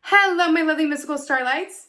Hello, my lovely mystical starlights.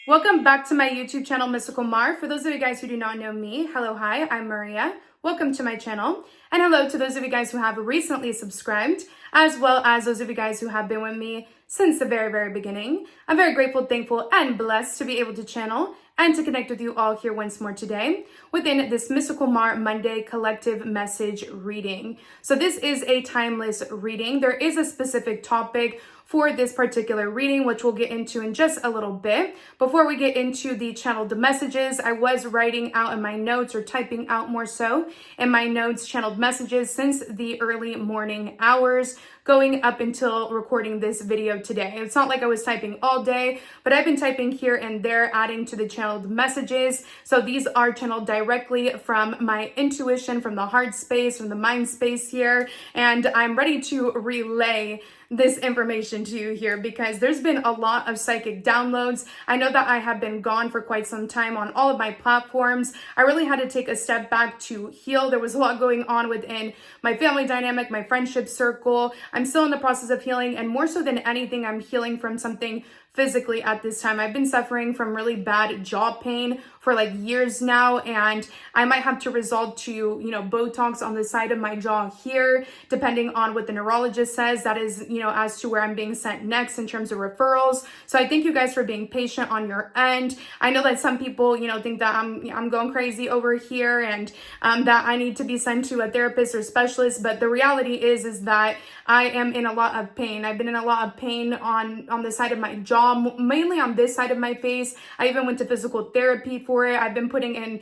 Welcome back to my YouTube channel, Mysticalmar. For those of you guys who do not know me, hello, hi, I'm Maria. Welcome to my channel. And hello to those of you guys who have recently subscribed, as well as those of you guys who have been with me since the very, very beginning. I'm very grateful, thankful, and blessed to be able to channel and to connect with you all here once more today within this Mysticalmar Monday collective message reading. So this is a timeless reading. There is a specific topic for this particular reading, which we'll get into in just a little bit. Before we get into the channeled messages, I was writing out in my notes, or typing out more so in my notes, channeled messages since the early morning hours, going up until recording this video today. It's not like I was typing all day, but I've been typing here and there, adding to the channeled messages. So these are channeled directly from my intuition, from the heart space, from the mind space here. And I'm ready to relay this information to you here because there's been a lot of psychic downloads. I know that I have been gone for quite some time on all of my platforms. I really had to take a step back to heal. There was a lot going on within my family dynamic, my friendship circle. I'm still in the process of healing, and more so than anything, I'm healing from something physically at this time. I've been suffering from really bad jaw pain for like years now, and I might have to resort to, Botox on the side of my jaw here, depending on what the neurologist says. That is, as to where I'm being sent next in terms of referrals. So I thank you guys for being patient on your end. I know that some people, think that I'm going crazy over here, and that I need to be sent to a therapist or specialist. But the reality is that I am in a lot of pain. I've been in a lot of pain on the side of my jaw, mainly on this side of my face. I even went to physical therapy for it. I've been putting in,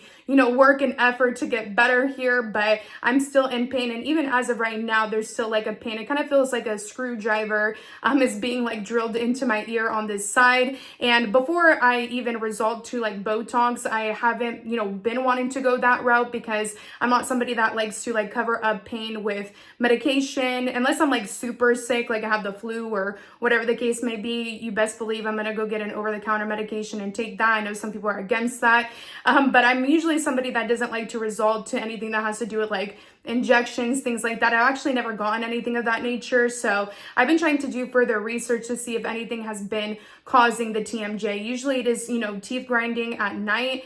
work and effort to get better here, but I'm still in pain. And even as of right now, there's still like a pain. It kind of feels like a screwdriver is being like drilled into my ear on this side. And before I even resort to like Botox, I haven't, been wanting to go that route because I'm not somebody that likes to like cover up pain with medication, unless I'm like super sick, like I have the flu or whatever the case may be. You best believe I'm gonna go get an over-the-counter medication and take that. I know some people are against that, but I'm usually somebody that doesn't like to resort to anything that has to do with like injections, things like that. I've actually never gotten anything of that nature. So I've been trying to do further research to see if anything has been causing the TMJ. Usually it is, teeth grinding at night.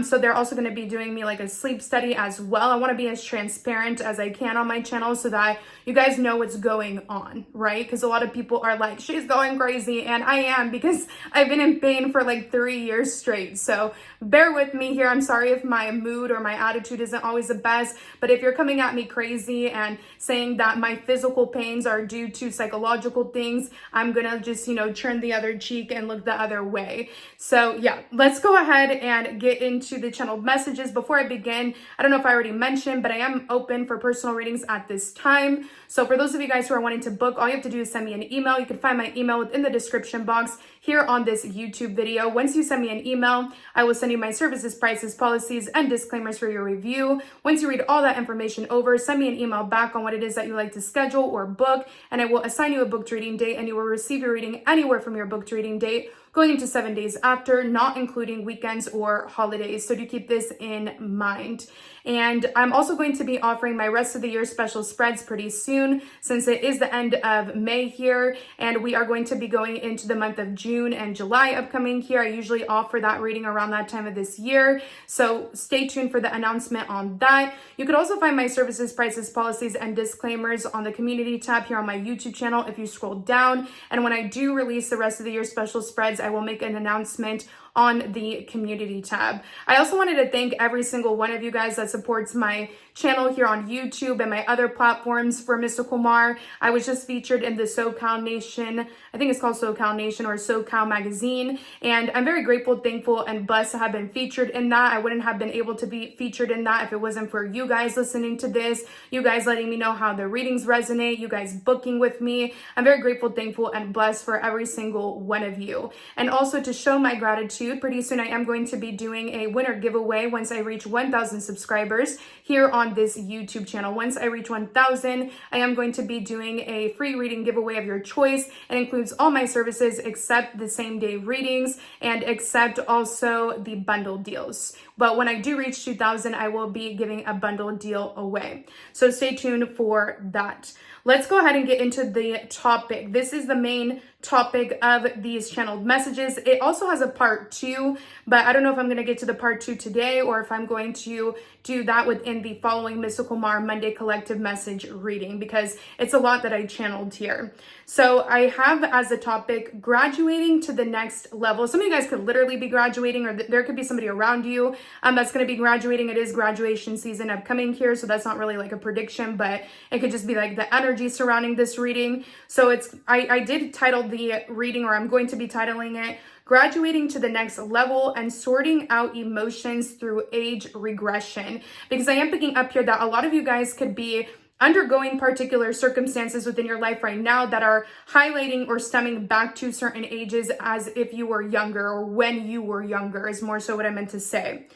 So they're also going to be doing me like a sleep study as well. I want to be as transparent as I can on my channel so that you guys know what's going on, right? Because a lot of people are like, she's going crazy. And I am, because I've been in pain for like 3 years straight. So bear with me here. I'm sorry if my mood or my attitude isn't always the best, but if you're coming at me crazy and saying that my physical pains are due to psychological things, I'm gonna just, turn the other cheek and look the other way. So yeah, let's go ahead and get into the channeled messages. Before I begin, I don't know if I already mentioned, but I am open for personal readings at this time. So for those of you guys who are wanting to book, all you have to do is send me an email. You can find my email within the description box here on this YouTube video. Once you send me an email, I will send you my services, prices, policies, and disclaimers for your review. Once you read all that information over, send me an email back on what it is that you like to schedule or book, and I will assign you a booked reading date, and you will receive your reading anywhere from your booked reading date going into 7 days after, not including weekends or holidays. So do keep this in mind. And I'm also going to be offering my rest of the year special spreads pretty soon, since it is the end of May here, and we are going to be going into the month of June and July upcoming here. I usually offer that reading around that time of this year, so stay tuned for the announcement on that. You could also find my services, prices, policies, and disclaimers on the community tab here on my YouTube channel if you scroll down. And when I do release the rest of the year special spreads, I will make an announcement on the community tab. I also wanted to thank every single one of you guys that supports my channel here on YouTube and my other platforms for Mysticalmar. I was just featured in the SoCal Nation, I think it's called SoCal Nation or SoCal magazine, and I'm very grateful, thankful, and blessed to have been featured in that. I wouldn't have been able to be featured in that if it wasn't for you guys listening to this, you guys letting me know how the readings resonate, you guys booking with me. I'm very grateful, thankful, and blessed for every single one of you. And also to show my gratitude, pretty soon I am going to be doing a winner giveaway once I reach 1,000 subscribers here on this YouTube channel. Once I reach 1,000, I am going to be doing a free reading giveaway of your choice. It includes all my services except the same day readings and except also the bundle deals. But when I do reach 2,000, I will be giving a bundle deal away. So stay tuned for that. let's go ahead and get into the topic. This is the main topic of these channeled messages. It also has a part 2, but I don't know if I'm going to get to the part 2 today or if I'm going to do that within the following Mysticalmar Monday collective message reading, because it's a lot that I channeled here. So I have as a topic, graduating to the next level. Some of you guys could literally be graduating, or there could be somebody around you that's going to be graduating. It is graduation season upcoming here, so that's not really like a prediction, but it could just be like the energy surrounding this reading. So I did title the reading, or I'm going to be titling it, Graduating to the Next Level and Sorting Out Emotions Through Age Regression, because I am picking up here that a lot of you guys could be undergoing particular circumstances within your life right now that are highlighting or stemming back to certain ages as if you were younger, or when you were younger is more so what I meant to say.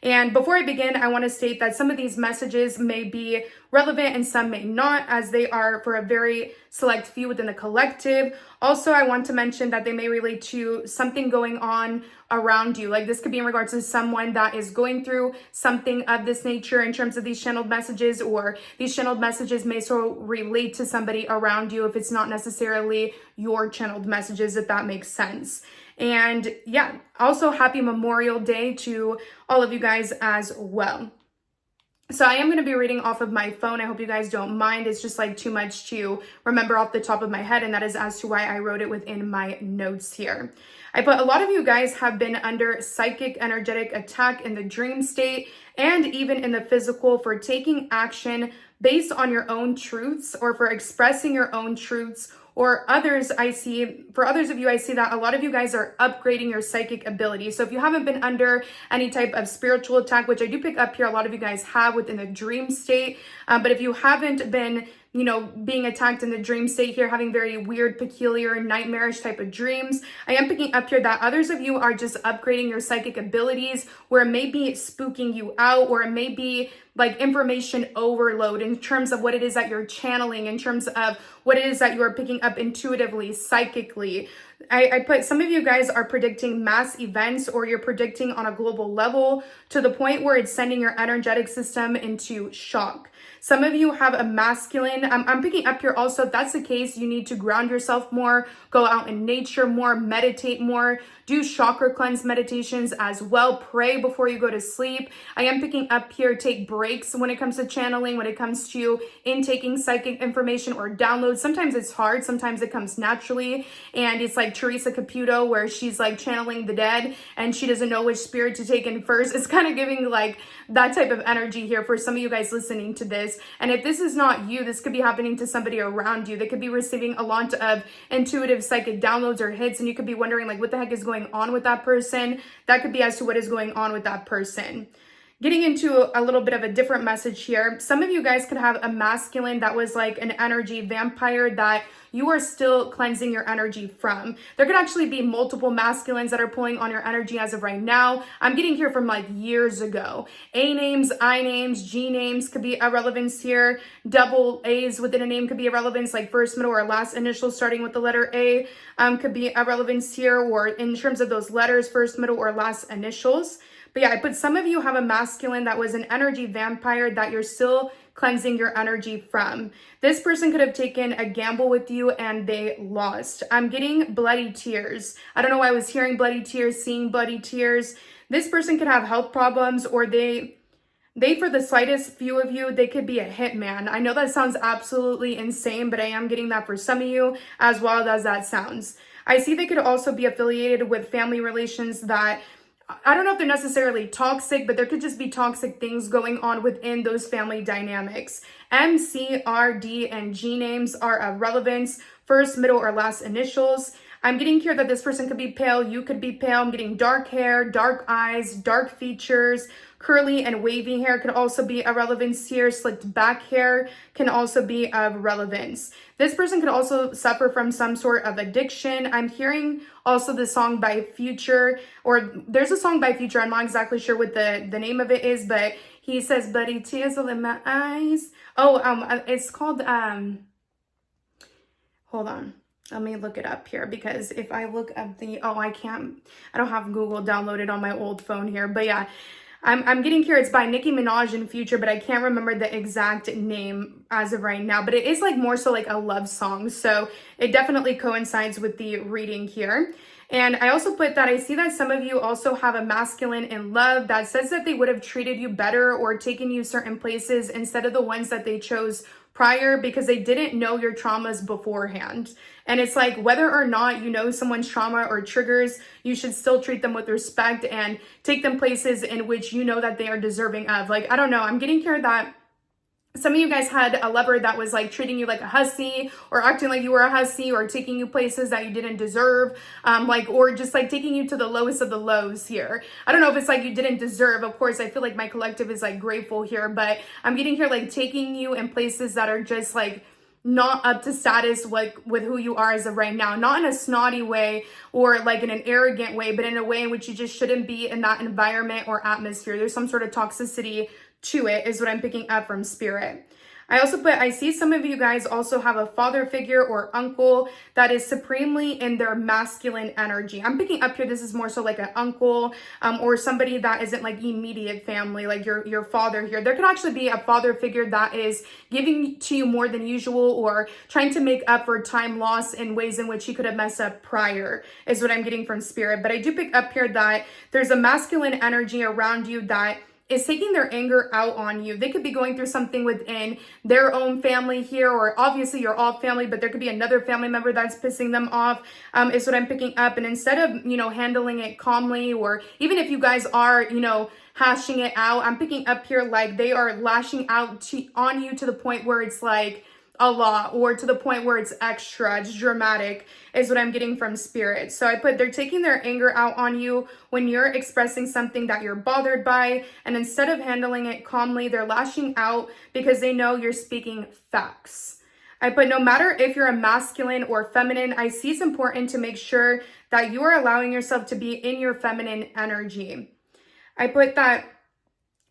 And before I begin, I want to state that some of these messages may be relevant and some may not, as they are for a very select few within the collective. Also, I want to mention that they may relate to something going on around you. Like this could be in regards to someone that is going through something of this nature in terms of these channeled messages, or these channeled messages may so relate to somebody around you if it's not necessarily your channeled messages, if that makes sense. And yeah, also happy Memorial Day to all of you guys as well. So I am going to be reading off of my phone. I hope you guys don't mind. It's just like too much to remember off the top of my head, and that is as to why I wrote it within my notes here. I put, a lot of you guys have been under psychic energetic attack in the dream state and even in the physical for taking action based on your own truths, or for expressing your own truths. Or others, I see, for others of you, I see that a lot of you guys are upgrading your psychic ability. So if you haven't been under any type of spiritual attack, which I do pick up here, a lot of you guys have within the dream state. But if you haven't been, you know, being attacked in the dream state here, having very weird, peculiar, nightmarish type of dreams, I am picking up here that others of you are just upgrading your psychic abilities, where it may be spooking you out, or it may be like information overload in terms of what it is that you're channeling, in terms of what it is that you are picking up intuitively, psychically. I put, some of you guys are predicting mass events, or you're predicting on a global level to the point where it's sending your energetic system into shock. Some of you have a masculine. I'm picking up here also, if that's the case, you need to ground yourself more, go out in nature more, meditate more, do chakra cleanse meditations as well, pray before you go to sleep. I am picking up here, take breaks when it comes to channeling, when it comes to intaking psychic information or downloads. Sometimes it's hard, sometimes it comes naturally, and it's like Teresa Caputo, where she's like channeling the dead and she doesn't know which spirit to take in first. It's kind of giving like that type of energy here for some of you guys listening to this. And if this is not you, this could be happening to somebody around you. They could be receiving a lot of intuitive psychic downloads or hits, and you could be wondering like, what the heck is going on with that person? That could be as to what is going on with that person. Getting into a little bit of a different message here. Some of you guys could have a masculine that was like an energy vampire that you are still cleansing your energy from. There could actually be multiple masculines that are pulling on your energy as of right now. I'm getting here from like years ago. A names, I names, G names could be a relevance here. Double A's within a name could be a relevance, like first, middle, or last initial starting with the letter A could be a relevance here, or in terms of those letters, first, middle, or last initials. But yeah, I put, some of you have a masculine that was an energy vampire that you're still cleansing your energy from. This person could have taken a gamble with you and they lost. I'm getting bloody tears. I don't know why I was hearing bloody tears, seeing bloody tears. This person could have health problems, or they for the slightest few of you, they could be a hitman. I know that sounds absolutely insane, but I am getting that for some of you, as wild as that sounds. I see they could also be affiliated with family relations that, I don't know if they're necessarily toxic, but there could just be toxic things going on within those family dynamics. M, C, R, D, and G names are of relevance, first, middle, or last initials. I'm getting here that this person could be pale, you could be pale. I'm getting dark hair, dark eyes, dark features, curly and wavy hair could also be a relevance here. Slicked back hair can also be of relevance. This person could also suffer from some sort of addiction. I'm hearing also the song by Future, or there's a song by Future. I'm not exactly sure what the name of it is, but he says, "Bloody tears all in my eyes." Oh, it's called, hold on. Let me look it up here, because if I look up I don't have Google downloaded on my old phone here, but yeah. I'm getting here, it's by Nicki Minaj in Future, but I can't remember the exact name as of right now. But it is like more so like a love song. So it definitely coincides with the reading here. And I also put that I see that some of you also have a masculine in love that says that they would have treated you better or taken you certain places instead of the ones that they chose prior because they didn't know your traumas beforehand. And it's like, whether or not you know someone's trauma or triggers, you should still treat them with respect and take them places in which you know that they are deserving of. Like, I don't know, I'm getting here that some of you guys had a lover that was like treating you like a hussy or acting like you were a hussy or taking you places that you didn't deserve, or just like taking you to the lowest of the lows here. I don't know if it's like you didn't deserve. Of course, I feel like my collective is like grateful here, but I'm getting here like taking you in places that are just like not up to status like with who you are as of right now, not in a snotty way or like in an arrogant way, but in a way in which you just shouldn't be in that environment or atmosphere. There's some sort of toxicity to it is what I'm picking up from spirit. I also put, I see some of you guys also have a father figure or uncle that is supremely in their masculine energy. I'm picking up here, this is more so like an uncle or somebody that isn't like immediate family, like your father here. There could actually be a father figure that is giving to you more than usual or trying to make up for time lost in ways in which he could have messed up prior is what I'm getting from spirit. But I do pick up here that there's a masculine energy around you that is taking their anger out on you. They could be going through something within their own family here, or obviously you're all family, but there could be another family member that's pissing them off, is what I'm picking up. And instead of, handling it calmly, or even if you guys are, hashing it out, I'm picking up here like they are lashing out on you to the point where it's like a lot, or to the point where it's extra, it's dramatic, is what I'm getting from spirit. So I put, they're taking their anger out on you when you're expressing something that you're bothered by, and instead of handling it calmly, they're lashing out because they know you're speaking facts. I put, no matter if you're a masculine or feminine, I see it's important to make sure that you are allowing yourself to be in your feminine energy. I put that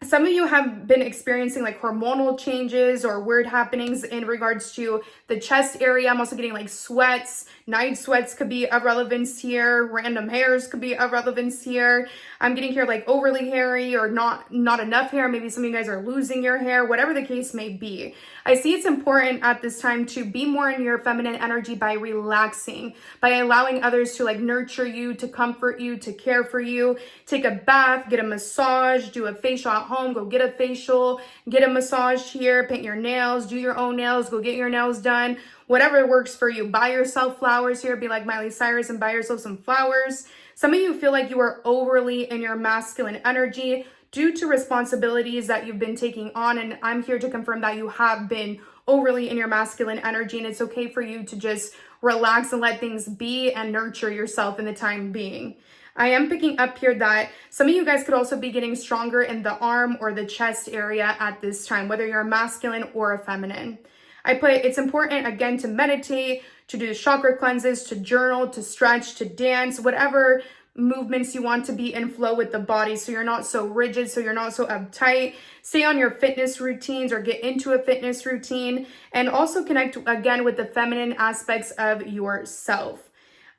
some of you have been experiencing like hormonal changes or weird happenings in regards to the chest area. I'm also getting like sweats, night sweats could be of relevance here. Random hairs could be of relevance here. I'm getting here like overly hairy or not enough hair. Maybe some of you guys are losing your hair, whatever the case may be. I see it's important at this time to be more in your feminine energy by relaxing, by allowing others to like nurture you, to comfort you, to care for you. Take a bath, get a massage, do a facial at home, go get a facial, get a massage here, paint your nails, do your own nails, go get your nails done, whatever works for you. Buy yourself flowers here, be like Miley Cyrus and buy yourself some flowers. Some of you feel like you are overly in your masculine energy due to responsibilities that you've been taking on, and I'm here to confirm that you have been overly in your masculine energy, and it's okay for you to just relax and let things be and nurture yourself in the time being. I am picking up here that some of you guys could also be getting stronger in the arm or the chest area at this time, whether you're a masculine or a feminine. I put, it's important again to meditate, to do chakra cleanses, to journal, to stretch, to dance, whatever movements you want to be in flow with the body, so you're not so rigid, so you're not so uptight. Stay on your fitness routines or get into a fitness routine, and also connect again with the feminine aspects of yourself.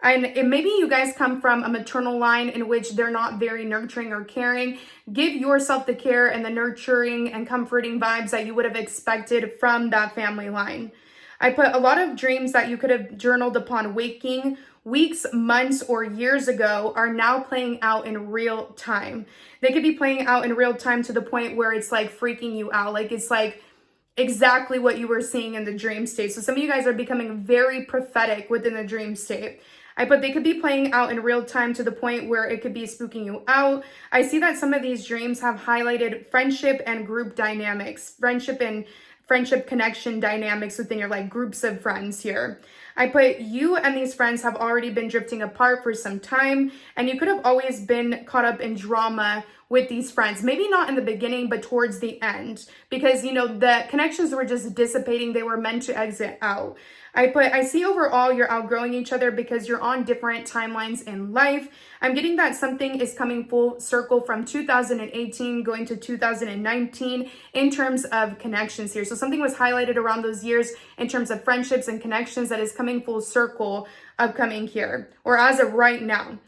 And maybe you guys come from a maternal line in which they're not very nurturing or caring. Give yourself the care and the nurturing and comforting vibes that you would have expected from that family line. I put a lot of dreams that you could have journaled upon waking weeks, months, or years ago are now playing out in real time. They could be playing out in real time to the point where it's like freaking you out. Like it's like exactly what you were seeing in the dream state. So some of you guys are becoming very prophetic within the dream state. But they could be playing out in real time to the point where it could be spooking you out. I see that some of these dreams have highlighted friendship and group dynamics, friendship connection dynamics within your like groups of friends here. I put, you and these friends have already been drifting apart for some time, and you could have always been caught up in drama with these friends. Maybe not in the beginning, but towards the end, because, the connections were just dissipating. They were meant to exit out. I see overall you're outgrowing each other because you're on different timelines in life. I'm getting that something is coming full circle from 2018 going to 2019 in terms of connections here. So something was highlighted around those years in terms of friendships and connections that is coming full circle upcoming here, or as of right now.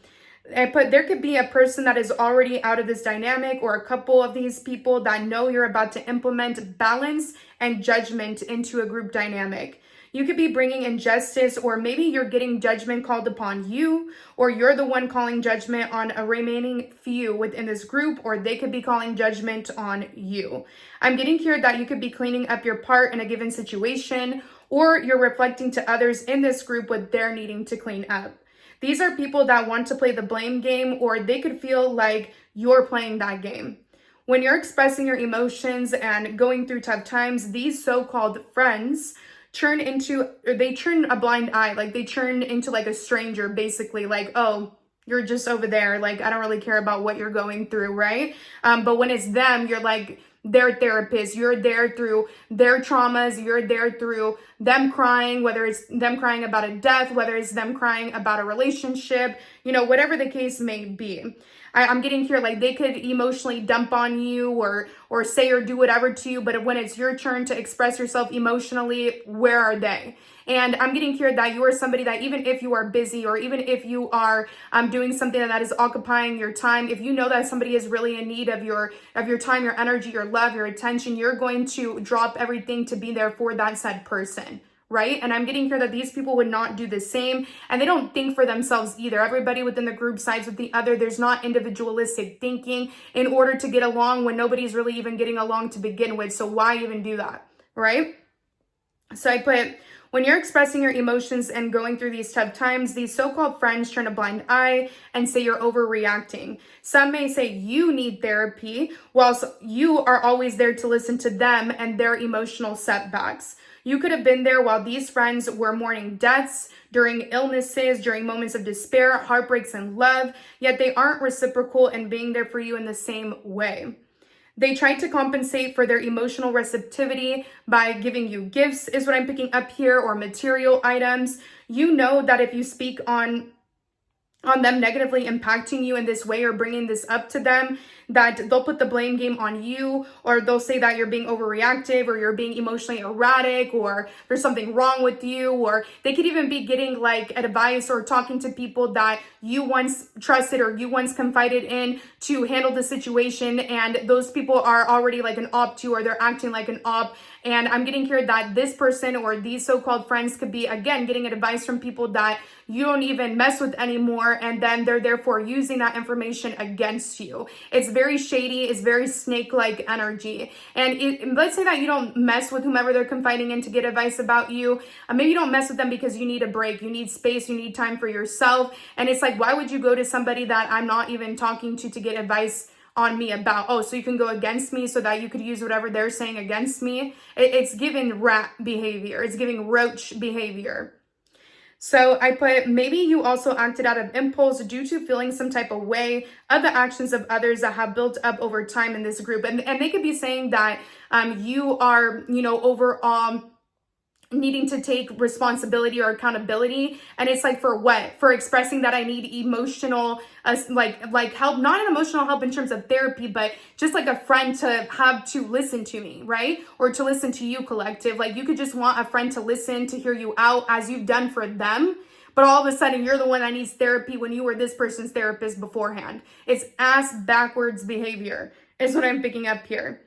I put there could be a person that is already out of this dynamic, or a couple of these people that know you're about to implement balance and judgment into a group dynamic. You could be bringing injustice, or maybe you're getting judgment called upon you, or you're the one calling judgment on a remaining few within this group, or they could be calling judgment on you. I'm getting here that you could be cleaning up your part in a given situation, or you're reflecting to others in this group what they're needing to clean up. These are people that want to play the blame game, or they could feel like you're playing that game. When you're expressing your emotions and going through tough times, these so-called friends turn a blind eye. Like they turn into like a stranger, basically, like, oh, you're just over there. Like, I don't really care about what you're going through, right? But when it's them, you're like their therapist. You're there through their traumas. You're there through them crying, whether it's them crying about a death, whether it's them crying about a relationship, whatever the case may be. I'm getting here like they could emotionally dump on you or say or do whatever to you, but when it's your turn to express yourself emotionally, where are they? And I'm getting here that you are somebody that even if you are busy, or even if you are doing something that is occupying your time, if you know that somebody is really in need of your time, your energy, your love, your attention, you're going to drop everything to be there for that said person. Right? And I'm getting here that these people would not do the same, and they don't think for themselves either. Everybody within the group sides with the other. There's not individualistic thinking in order to get along when nobody's really even getting along to begin with. So why even do that? Right? So I put, when you're expressing your emotions and going through these tough times, these so-called friends turn a blind eye and say you're overreacting. Some may say you need therapy, whilst you are always there to listen to them and their emotional setbacks. You could have been there while these friends were mourning deaths, during illnesses, during moments of despair, heartbreaks, and love, yet they aren't reciprocal in being there for you in the same way. They tried to compensate for their emotional receptivity by giving you gifts, is what I'm picking up here, or material items. You know that if you speak on them negatively impacting you in this way, or bringing this up to them, that they'll put the blame game on you, or they'll say that you're being overreactive, or you're being emotionally erratic, or there's something wrong with you, or they could even be getting like advice or talking to people that you once trusted or you once confided in to handle the situation, and those people are already like an op to, or they're acting like an op. And I'm getting here that this person or these so-called friends could be, again, getting advice from people that you don't even mess with anymore, and then they're therefore using that information against you. It's very shady. It's very snake-like energy. And let's say that you don't mess with whomever they're confiding in to get advice about you. Maybe you don't mess with them because you need a break. You need space. You need time for yourself. And it's like, why would you go to somebody that I'm not even talking to get advice on me about? Oh, so you can go against me so that you could use whatever they're saying against me. It's giving rat behavior. It's giving roach behavior. So I put, maybe you also acted out of impulse due to feeling some type of way of the actions of others that have built up over time in this group. And they could be saying that you are, overall needing to take responsibility or accountability. And it's like, for what? For expressing that I need emotional, like help, not an emotional help in terms of therapy, but just like a friend to have to listen to me, right? Or to listen to you, collective. Like, you could just want a friend to listen, to hear you out as you've done for them. But all of a sudden, you're the one that needs therapy when you were this person's therapist beforehand. It's ass backwards behavior is what I'm picking up here.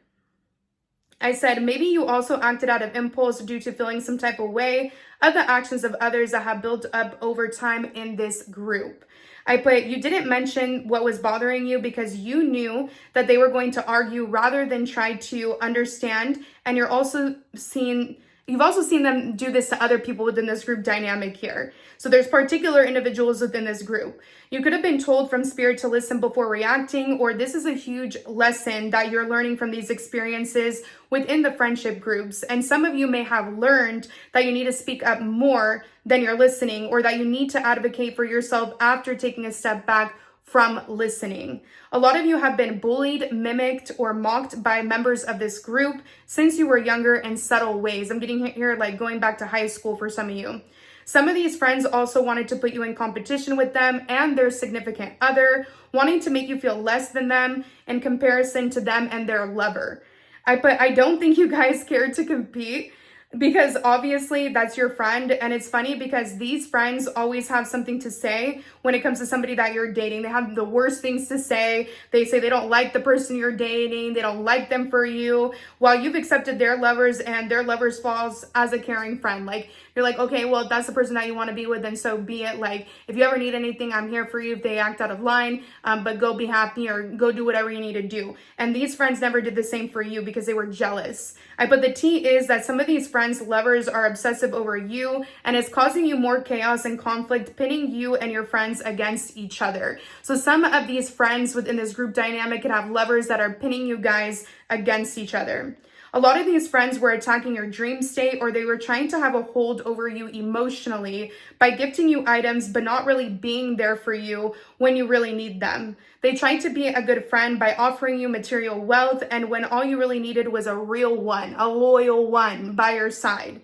I said, maybe you also acted out of impulse due to feeling some type of way of the actions of others that have built up over time in this group. I put, you didn't mention what was bothering you because you knew that they were going to argue rather than try to understand. And you've also seen them do this to other people within this group dynamic here. So there's particular individuals within this group. You could have been told from spirit to listen before reacting, or this is a huge lesson that you're learning from these experiences within the friendship groups. And some of you may have learned that you need to speak up more than you're listening, or that you need to advocate for yourself after taking a step back from listening. A lot of you have been bullied, mimicked, or mocked by members of this group since you were younger in subtle ways. I'm getting here like going back to high school for some of you. Some of these friends also wanted to put you in competition with them and their significant other, wanting to make you feel less than them in comparison to them and their lover. I don't think you guys cared to compete. because obviously that's your friend. And it's funny because these friends always have something to say when it comes to somebody that you're dating. They have the worst things to say. They say they don't like the person you're dating. They don't like them for you, while you've accepted their lovers and their lovers falls as a caring friend. Like, you're like, okay, well, if that's the person that you want to be with, then so be it. Like, if you ever need anything, I'm here for you if they act out of line, but go be happy or go do whatever you need to do. And these friends never did the same for you because they were jealous. But the tea is that some of these friends' lovers are obsessive over you, and it's causing you more chaos and conflict, pitting you and your friends against each other. So some of these friends within this group dynamic could have lovers that are pinning you guys against each other. A lot of these friends were attacking your dream state, or they were trying to have a hold over you emotionally by gifting you items but not really being there for you when you really need them. They tried to be a good friend by offering you material wealth, and when all you really needed was a real one, a loyal one by your side.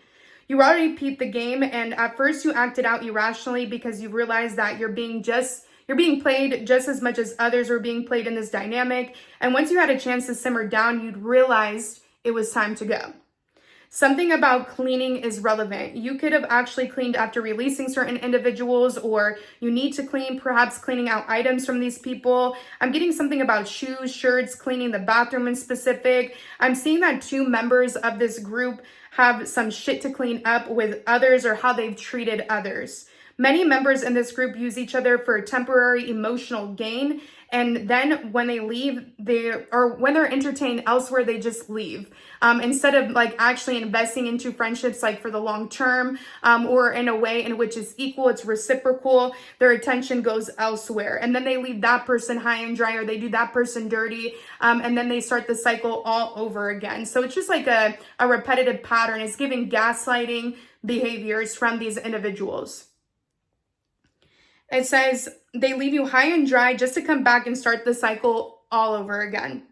You already peeped the game, and at first you acted out irrationally because you realized that you're being played just as much as others were being played in this dynamic. And once you had a chance to simmer down, you'd realized it was time to go. Something about cleaning is relevant. You could have actually cleaned after releasing certain individuals, or you need to clean, perhaps cleaning out items from these people. I'm getting something about shoes, shirts, cleaning the bathroom in specific. I'm seeing that 2 members of this group have some shit to clean up with others, or how they've treated others. Many members in this group use each other for temporary emotional gain, and then when they leave, when they're entertained elsewhere, they just leave. Instead of like actually investing into friendships like for the long term, or in a way in which it's equal, it's reciprocal, their attention goes elsewhere. And then they leave that person high and dry, or they do that person dirty, and then they start the cycle all over again. So it's just like a repetitive pattern. It's giving gaslighting behaviors from these individuals. It says they leave you high and dry just to come back and start the cycle all over again.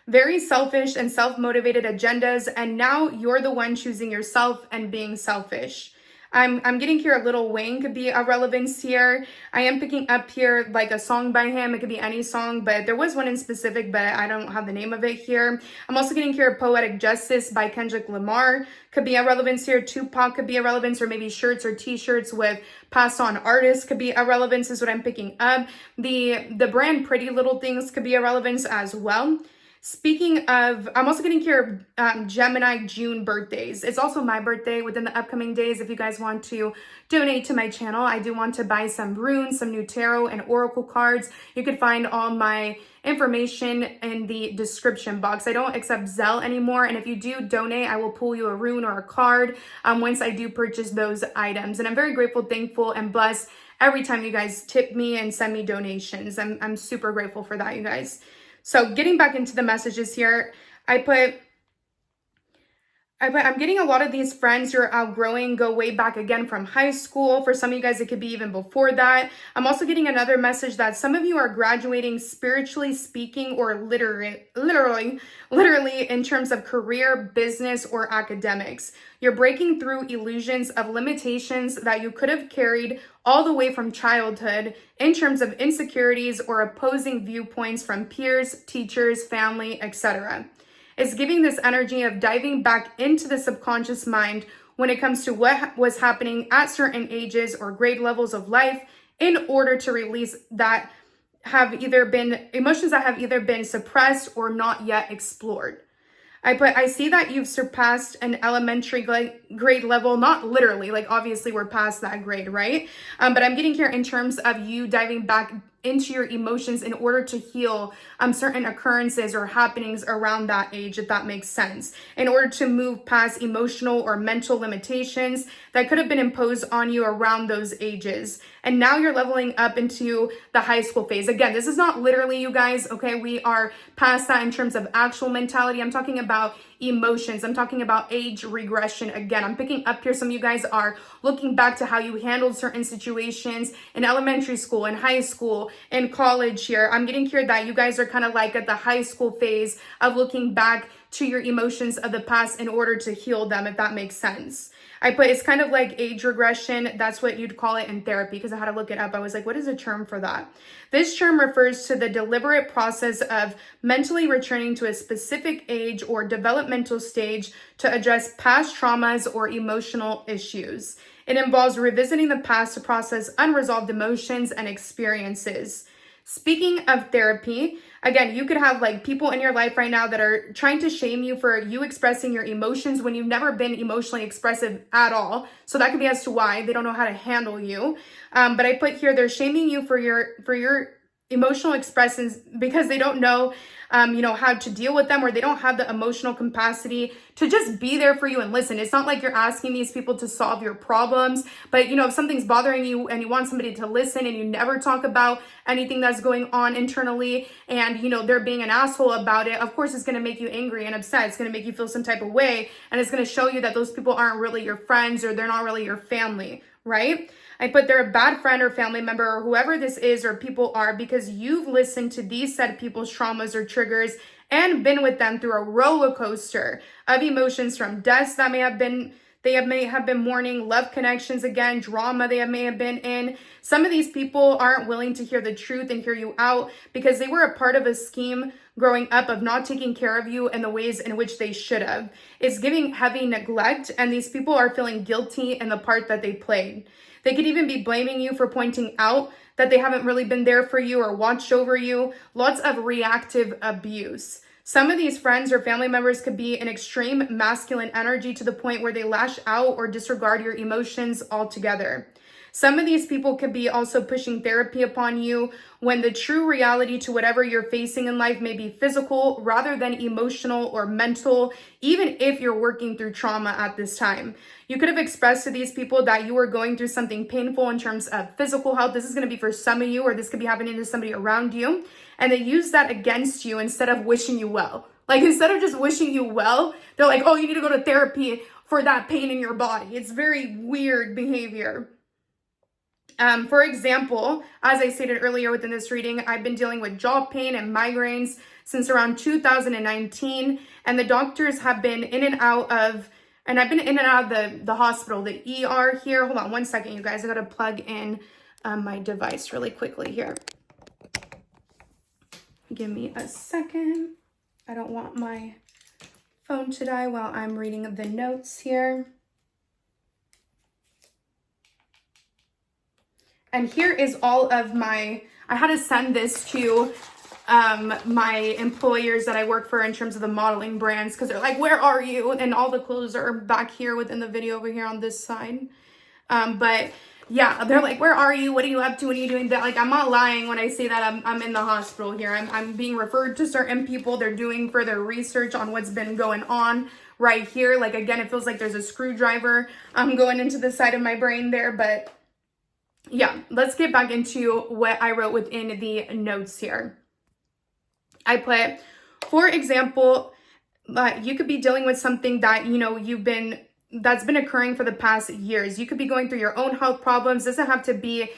Very selfish and self-motivated agendas, and now you're the one choosing yourself and being selfish. I'm getting here a Lil Wayne could be a relevance here. I am picking up here like a song by him. It could be any song, but there was one in specific, but I don't have the name of it here. I'm also getting here Poetic Justice by Kendrick Lamar. Could be a relevance here. Tupac could be a relevance, or maybe shirts or t-shirts with passed on artists could be a relevance is what I'm picking up. The brand Pretty Little Things could be a relevance as well. Speaking of, I'm also getting here Gemini June birthdays. It's also my birthday within the upcoming days. If you guys want to donate to my channel, I do want to buy some runes, some new tarot and oracle cards. You could find all my information in the description box. I don't accept Zelle anymore, and if you do donate, I will pull you a rune or a card once I do purchase those items. And I'm very grateful, thankful, and blessed every time you guys tip me and send me donations. I'm super grateful for that, you guys. So getting back into the messages here, I'm getting a lot of these friends you're outgrowing go way back again from high school. For some of you guys, it could be even before that. I'm also getting another message that some of you are graduating spiritually speaking, or literally in terms of career, business, or academics. You're breaking through illusions of limitations that you could have carried all the way from childhood in terms of insecurities or opposing viewpoints from peers, teachers, family, etc. It's giving this energy of diving back into the subconscious mind when it comes to what was happening at certain ages or grade levels of life, in order to release that have either been emotions that have either been suppressed or not yet explored. I see that you've surpassed an elementary grade level, not literally, like obviously we're past that grade, right? But I'm getting here in terms of you diving back into your emotions in order to heal certain occurrences or happenings around that age, if that makes sense, in order to move past emotional or mental limitations that could have been imposed on you around those ages. And now you're leveling up into the high school phase. Again, this is not literally, you guys, okay? We are past that in terms of actual mentality. I'm talking about emotions. I'm talking about age regression. Again, I'm picking up here. Some of you guys are looking back to how you handled certain situations in elementary school, in high school, in college here. I'm getting here that you guys are kind of like at the high school phase of looking back to your emotions of the past in order to heal them, if that makes sense. I put, it's kind of like age regression. That's what you'd call it in therapy, because I had to look it up. I was like, what is a term for that? This term refers to the deliberate process of mentally returning to a specific age or developmental stage to address past traumas or emotional issues. It involves revisiting the past to process unresolved emotions and experiences. Speaking of therapy, again, you could have like people in your life right now that are trying to shame you for you expressing your emotions when you've never been emotionally expressive at all. So that could be as to why they don't know how to handle you. But I put here, they're shaming you for your emotional expressions because they don't know, how to deal with them, or they don't have the emotional capacity to just be there for you and listen. It's not like you're asking these people to solve your problems, but if something's bothering you and you want somebody to listen and you never talk about anything that's going on internally and, they're being an asshole about it, of course, it's going to make you angry and upset. It's going to make you feel some type of way. And it's going to show you that those people aren't really your friends or they're not really your family, right? I put they're a bad friend or family member or whoever this is or people are because you've listened to these said people's traumas or triggers and been with them through a roller coaster of emotions, from deaths that may have been mourning, love connections, again, drama may have been in. Some of these people aren't willing to hear the truth and hear you out because they were a part of a scheme growing up of not taking care of you in the ways in which they should have. It's giving heavy neglect, and these people are feeling guilty in the part that they played. They could even be blaming you for pointing out that they haven't really been there for you or watched over you. Lots of reactive abuse. Some of these friends or family members could be an extreme masculine energy to the point where they lash out or disregard your emotions altogether. Some of these people could be also pushing therapy upon you when the true reality to whatever you're facing in life may be physical rather than emotional or mental, even if you're working through trauma at this time. You could have expressed to these people that you were going through something painful in terms of physical health. This is going to be for some of you, or this could be happening to somebody around you. And they use that against you instead of wishing you well. Like, instead of just wishing you well, they're like, oh, you need to go to therapy for that pain in your body. It's very weird behavior. For example, as I stated earlier within this reading, I've been dealing with jaw pain and migraines since around 2019, and the doctors have been in and out of, and I've been in and out of the hospital, the ER here. Hold on one second, you guys. I gotta plug in my device really quickly here. Give me a second. I don't want my phone to die while I'm reading the notes here. And here is all of I had to send this to my employers that I work for in terms of the modeling brands, because they're like, where are you? And all the clothes are back here within the video over here on this side. But yeah, they're like, where are you? What are you up to? What are you doing? That, like, I'm not lying when I say that I'm in the hospital here. I'm being referred to certain people. They're doing further research on what's been going on right here. Like, again, it feels like there's a screwdriver going into the side of my brain there, but yeah, let's get back into what I wrote within the notes here. I put, for example, you could be dealing with something that, that's been occurring for the past years. You could be going through your own health problems. It doesn't have to be,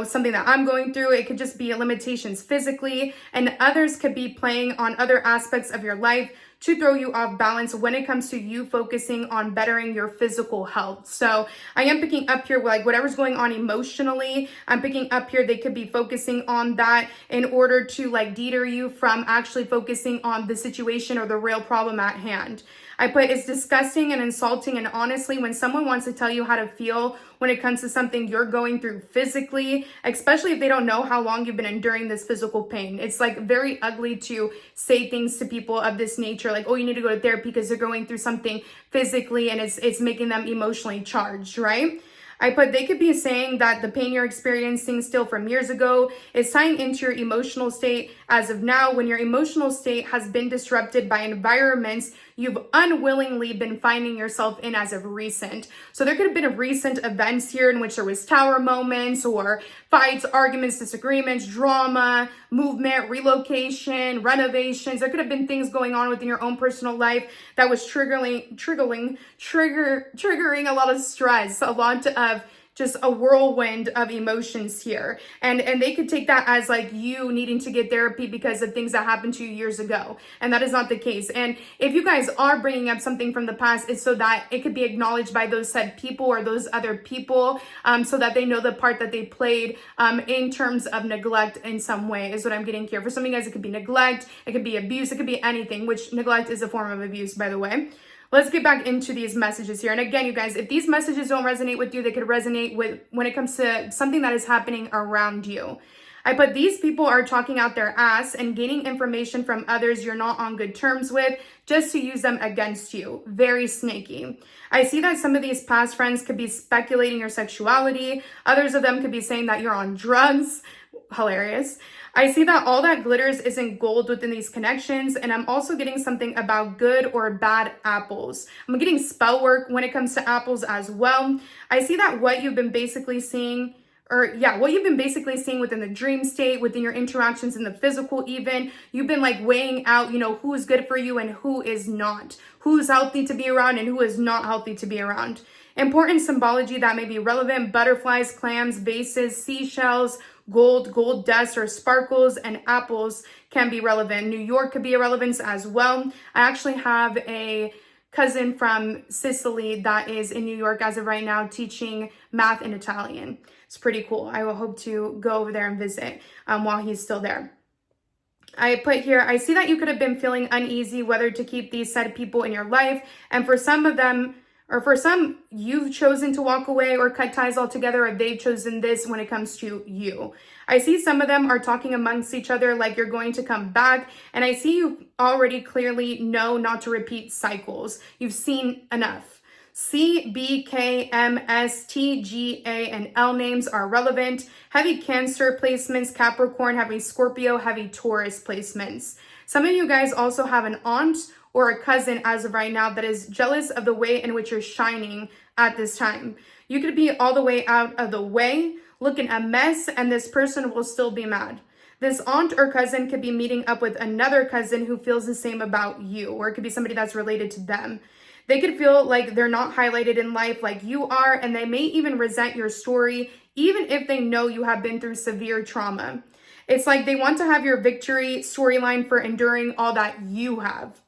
something that I'm going through. It could just be limitations physically, and others could be playing on other aspects of your life to throw you off balance when it comes to you focusing on bettering your physical health. So I am picking up here, like, whatever's going on emotionally, I'm picking up here, they could be focusing on that in order to, like, deter you from actually focusing on the situation or the real problem at hand. I put, it's disgusting and insulting, and honestly, when someone wants to tell you how to feel when it comes to something you're going through physically, especially if they don't know how long you've been enduring this physical pain. It's like very ugly to say things to people of this nature, like, oh, you need to go to therapy because they're going through something physically and it's making them emotionally charged, right? I put, they could be saying that the pain you're experiencing still from years ago is tying into your emotional state as of now, when your emotional state has been disrupted by environments you've unwillingly been finding yourself in as of recent. So there could have been recent events here in which there was tower moments or fights, arguments, disagreements, drama, movement, relocation, renovations. There could have been things going on within your own personal life that was triggering a lot of stress, a lot of just a whirlwind of emotions here. And they could take that as like you needing to get therapy because of things that happened to you years ago. And that is not the case. And if you guys are bringing up something from the past, it's so that it could be acknowledged by those said people or those other people, so that they know the part that they played in terms of neglect in some way, is what I'm getting here. For some of you guys, it could be neglect, it could be abuse, it could be anything, which neglect is a form of abuse, by the way. Let's get back into these messages here. And again, you guys, if these messages don't resonate with you, they could resonate with when it comes to something that is happening around you. I put these people are talking out their ass and gaining information from others you're not on good terms with just to use them against you. Very snaky. I see that some of these past friends could be speculating your sexuality. Others of them could be saying that you're on drugs. Hilarious. I see that all that glitters isn't gold within these connections, and I'm also getting something about good or bad apples. I'm getting spell work when it comes to apples as well. I see that what you've been basically seeing, what you've been basically seeing within the dream state, within your interactions in the physical even, you've been like weighing out, who is good for you and who is not, who's healthy to be around and who is not healthy to be around. Important symbology that may be relevant: butterflies, clams, vases, seashells, gold dust or sparkles, and apples can be relevant. New York could be a relevance as well. I actually have a cousin from Sicily that is in New York as of right now teaching math and Italian. It's pretty cool. I will hope to go over there and visit while he's still there. I put here, I see that you could have been feeling uneasy whether to keep these said people in your life, and for some of them, or for some, you've chosen to walk away or cut ties altogether, or they've chosen this when it comes to you. I see some of them are talking amongst each other like you're going to come back, and I see you already clearly know not to repeat cycles. You've seen enough. C, B, K, M, S, T, G, A, and L names are relevant. Heavy Cancer placements, Capricorn, heavy Scorpio, heavy Taurus placements. Some of you guys also have an aunt or a cousin as of right now that is jealous of the way in which you're shining at this time. You could be all the way out of the way, looking a mess, and this person will still be mad. This aunt or cousin could be meeting up with another cousin who feels the same about you, or it could be somebody that's related to them. They could feel like they're not highlighted in life like you are, and they may even resent your story, even if they know you have been through severe trauma. It's like they want to have your victory storyline for enduring all that you have.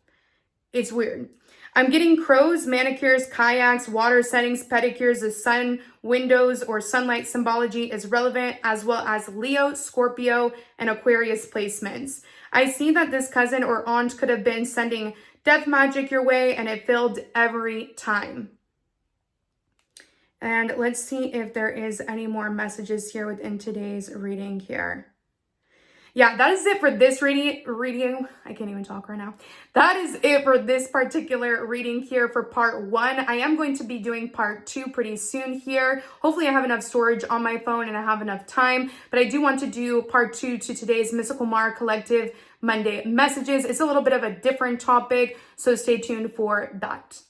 It's weird. I'm getting crows, manicures, kayaks, water settings, pedicures. The sun, windows, or sunlight symbology is relevant, as well as Leo, Scorpio, and Aquarius placements. I see that this cousin or aunt could have been sending death magic your way, and it failed every time. And let's see if there is any more messages here within today's reading here. Yeah, that is it for this reading. I can't even talk right now. That is it for this particular reading here for part 1. I am going to be doing part 2 pretty soon here. Hopefully I have enough storage on my phone and I have enough time, but I do want to do part 2 to today's Mysticalmar Collective Monday messages. It's a little bit of a different topic, so stay tuned for that.